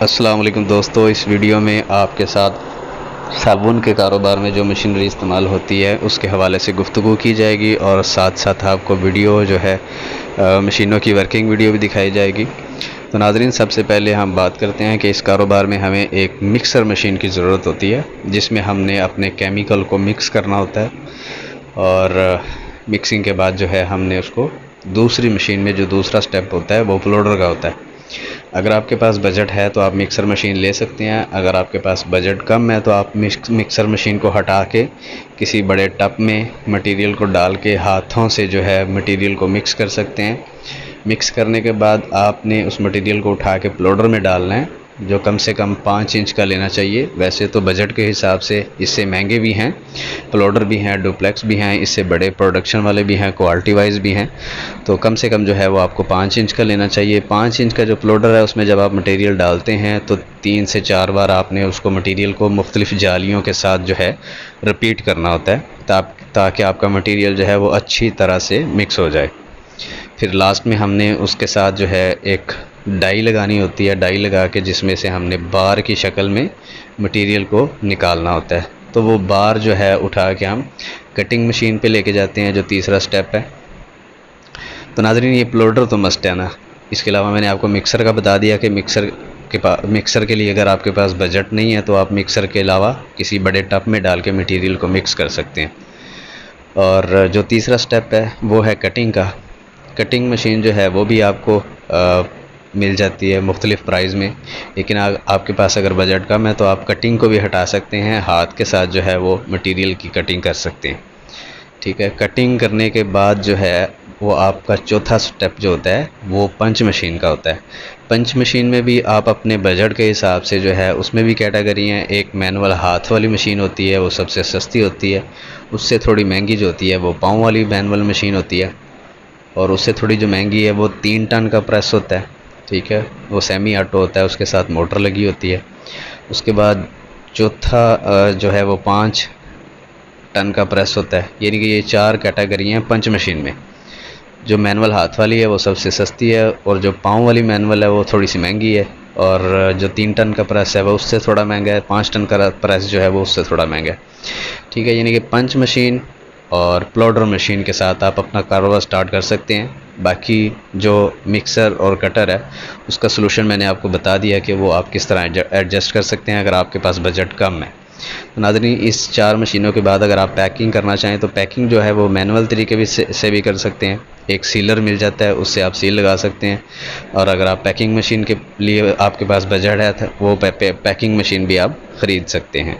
السلام علیکم دوستو، اس ویڈیو میں آپ کے ساتھ صابن کے کاروبار میں جو مشینری استعمال ہوتی ہے اس کے حوالے سے گفتگو کی جائے گی، اور ساتھ ساتھ آپ کو ویڈیو جو ہے مشینوں کی ورکنگ ویڈیو بھی دکھائی جائے گی۔ تو ناظرین، سب سے پہلے ہم بات کرتے ہیں کہ اس کاروبار میں ہمیں ایک مکسر مشین کی ضرورت ہوتی ہے، جس میں ہم نے اپنے کیمیکل کو مکس کرنا ہوتا ہے، اور مکسنگ کے بعد جو ہے ہم نے اس کو دوسری مشین میں جو دوسرا سٹیپ ہوتا ہے وہ پلوڈر کا ہوتا ہے۔ اگر آپ کے پاس بجٹ ہے تو آپ مکسر مشین لے سکتے ہیں، اگر آپ کے پاس بجٹ کم ہے تو آپ مکسر مشین کو ہٹا کے کسی بڑے ٹب میں مٹیریل کو ڈال کے ہاتھوں سے جو ہے مٹیریل کو مکس کر سکتے ہیں۔ مکس کرنے کے بعد آپ نے اس مٹیریل کو اٹھا کے پلوڈر میں ڈالنا ہے، جو کم سے کم 5 انچ کا لینا چاہیے۔ ویسے تو بجٹ کے حساب سے اس سے مہنگے بھی ہیں، پلوڈر بھی ہیں، ڈوپلیکس بھی ہیں، اس سے بڑے پروڈکشن والے بھی ہیں، کوالٹی وائز بھی ہیں، تو کم سے کم جو ہے وہ آپ کو 5 انچ کا لینا چاہیے۔ 5 انچ کا جو پلوڈر ہے اس میں جب آپ مٹیریل ڈالتے ہیں تو 3 سے 4 بار آپ نے اس کو مٹیریل کو مختلف جالیوں کے ساتھ جو ہے رپیٹ کرنا ہوتا ہے، تاکہ آپ کا مٹیریل جو ہے وہ اچھی طرح سے مکس ہو جائے۔ پھر لاسٹ میں ہم نے اس کے ساتھ جو ہے ایک ڈائی لگانی ہوتی ہے، ڈائی لگا کے جس میں سے ہم نے بار کی شکل میں مٹیریل کو نکالنا ہوتا ہے، تو وہ بار جو ہے اٹھا کے ہم کٹنگ مشین پہ لے کے جاتے ہیں، جو تیسرا سٹیپ ہے۔ تو ناظرین، یہ پلوڈر تو مسٹ ہے نا۔ اس کے علاوہ میں نے آپ کو مکسر کا بتا دیا کہ مکسر کے لیے اگر آپ کے پاس بجٹ نہیں ہے تو آپ مکسر کے علاوہ کسی بڑے ٹب میں ڈال کے مٹیریل کو مکس کر سکتے ہیں۔ اور جو تیسرا سٹیپ ہے وہ ہے کٹنگ کا۔ کٹنگ مشین جو ہے وہ بھی آپ کو مل جاتی ہے مختلف پرائز میں، لیکن آپ کے پاس اگر بجٹ کم ہے تو آپ کٹنگ کو بھی ہٹا سکتے ہیں، ہاتھ کے ساتھ جو ہے وہ مٹیریل کی کٹنگ کر سکتے ہیں۔ ٹھیک ہے، کٹنگ کرنے کے بعد جو ہے وہ آپ کا چوتھا سٹیپ جو ہوتا ہے وہ پنچ مشین کا ہوتا ہے۔ پنچ مشین میں بھی آپ اپنے بجٹ کے حساب سے جو ہے اس میں بھی کیٹیگری ہیں۔ ایک مینول ہاتھ والی مشین ہوتی ہے، وہ سب سے سستی ہوتی ہے۔ اس سے تھوڑی مہنگی جو ہوتی ہے وہ پاؤں والی مینول مشین ہوتی ہے، اور اس سے تھوڑی جو مہنگی ہے وہ 3 ٹن کا پریس ہوتا ہے۔ ٹھیک ہے، وہ سیمی آٹو ہوتا ہے، اس کے ساتھ موٹر لگی ہوتی ہے۔ اس کے بعد چوتھا جو ہے وہ 5 ٹن کا پریس ہوتا ہے، یعنی کہ یہ 4 کیٹیگری ہیں پنچ مشین میں۔ جو مینول ہاتھ والی ہے وہ سب سے سستی ہے، اور جو پاؤں والی مینول ہے وہ تھوڑی سی مہنگی ہے، اور جو 3 ٹن کا پریس ہے وہ اس سے تھوڑا مہنگا ہے، 5 ٹن کا پریس جو ہے وہ اس سے تھوڑا مہنگا ہے۔ ٹھیک ہے، یعنی کہ پنچ مشین اور پلوڈر مشین کے ساتھ آپ اپنا کاروبار سٹارٹ کر سکتے ہیں۔ باقی جو مکسر اور کٹر ہے اس کا سلوشن میں نے آپ کو بتا دیا کہ وہ آپ کس طرح ایڈجسٹ کر سکتے ہیں اگر آپ کے پاس بجٹ کم ہے۔ ناظرین، اس 4 مشینوں کے بعد اگر آپ پیکنگ کرنا چاہیں تو پیکنگ جو ہے وہ مینول طریقے سے بھی کر سکتے ہیں۔ ایک سیلر مل جاتا ہے، اس سے آپ سیل لگا سکتے ہیں، اور اگر آپ پیکنگ مشین کے لیے آپ کے پاس بجٹ ہے وہ پیکنگ مشین بھی آپ خرید سکتے ہیں۔